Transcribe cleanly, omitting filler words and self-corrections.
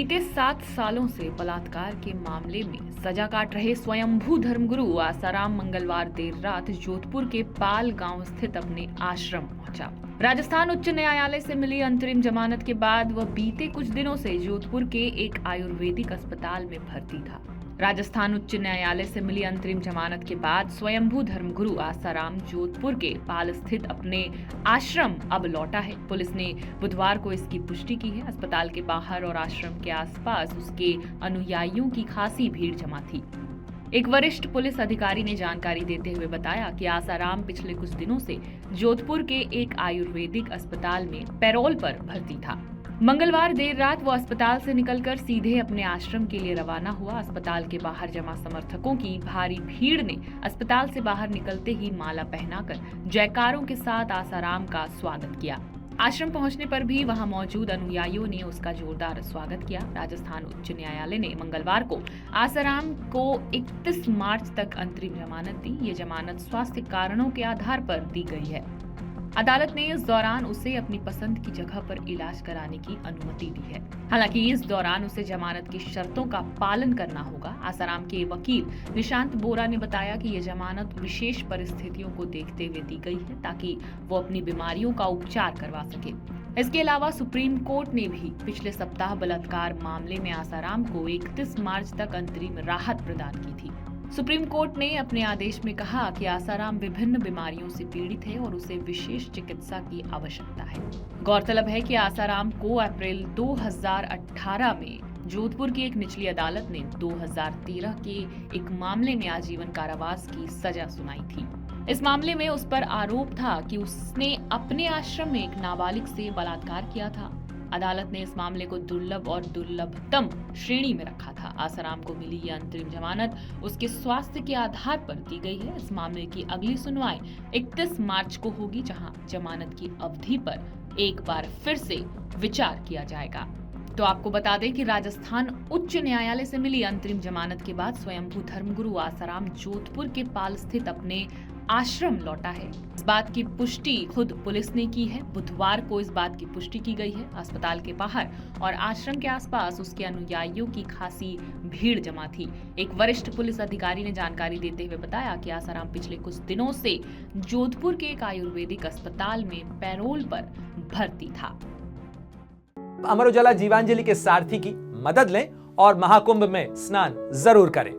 बीते 7 सालों से बलात्कार के मामले में सजा काट रहे स्वयंभू धर्मगुरु आसाराम मंगलवार देर रात जोधपुर के पाल गांव स्थित अपने आश्रम पहुंचा। राजस्थान उच्च न्यायालय से मिली अंतरिम जमानत के बाद वह बीते कुछ दिनों से जोधपुर के एक आयुर्वेदिक अस्पताल में भर्ती था। राजस्थान उच्च न्यायालय से मिली अंतरिम जमानत के बाद स्वयंभू धर्मगुरु आसाराम जोधपुर के पाल स्थित अपने आश्रम अब लौटा है। पुलिस ने बुधवार को इसकी पुष्टि की है। अस्पताल के बाहर और आश्रम के आसपास उसके अनुयायियों की खासी भीड़ जमा थी। एक वरिष्ठ पुलिस अधिकारी ने जानकारी देते हुए बताया कि आसाराम पिछले कुछ दिनों से जोधपुर के एक आयुर्वेदिक अस्पताल में पैरोल पर भर्ती था। मंगलवार देर रात वो अस्पताल से निकलकर सीधे अपने आश्रम के लिए रवाना हुआ। अस्पताल के बाहर जमा समर्थकों की भारी भीड़ ने अस्पताल से बाहर निकलते ही माला पहनाकर जयकारों के साथ आसाराम का स्वागत किया। आश्रम पहुंचने पर भी वहां मौजूद अनुयायियों ने उसका जोरदार स्वागत किया। राजस्थान उच्च न्यायालय ने मंगलवार को आसाराम को 31 मार्च तक अंतरिम जमानत दी। ये जमानत स्वास्थ्य कारणों के आधार पर दी गई है। अदालत ने इस दौरान उसे अपनी पसंद की जगह पर इलाज कराने की अनुमति दी है। हालांकि इस दौरान उसे जमानत की शर्तों का पालन करना होगा। आसाराम के वकील निशांत बोरा ने बताया कि यह जमानत विशेष परिस्थितियों को देखते हुए दी गई है ताकि वो अपनी बीमारियों का उपचार करवा सके। इसके अलावा सुप्रीम कोर्ट ने भी पिछले सप्ताह बलात्कार मामले में आसाराम को 31 मार्च तक अंतरिम राहत प्रदान की थी। सुप्रीम कोर्ट ने अपने आदेश में कहा कि आसाराम विभिन्न बीमारियों से पीड़ित है और उसे विशेष चिकित्सा की आवश्यकता है। गौरतलब है कि आसाराम को अप्रैल 2018 में जोधपुर की एक निचली अदालत ने 2013 के एक मामले में आजीवन कारावास की सजा सुनाई थी। इस मामले में उस पर आरोप था कि उसने अपने आश्रम में एक नाबालिग से बलात्कार किया था। अदालत ने इस मामले को दुर्लभ और दुर्लभतम श्रेणी में रखा था। आसाराम को मिली ये अंतरिम जमानत उसके स्वास्थ्य के आधार पर दी गई है। इस मामले की अगली सुनवाई 31 मार्च को होगी, जहां जमानत की अवधि पर एक बार फिर से विचार किया जाएगा। तो आपको बता दें कि राजस्थान उच्च न्यायालय से मिली अंतरिम जमानत के बाद स्वयंभू धर्मगुरु आसाराम जोधपुर के पाल स्थित अपने आश्रम लौटा है। इस बात की पुष्टि खुद पुलिस ने की है। बुधवार को इस बात की पुष्टि की गई है। अस्पताल के बाहर और आश्रम के आसपास उसके अनुयायियों की खासी भीड़ जमा थी। एक वरिष्ठ पुलिस अधिकारी ने जानकारी देते हुए बताया कि आसाराम पिछले कुछ दिनों से जोधपुर के एक आयुर्वेदिक अस्पताल में पैरोल पर भर्ती था। अमर उजाला जीवांजलि के सारथी की मदद लें और महाकुंभ में स्नान जरूर करें।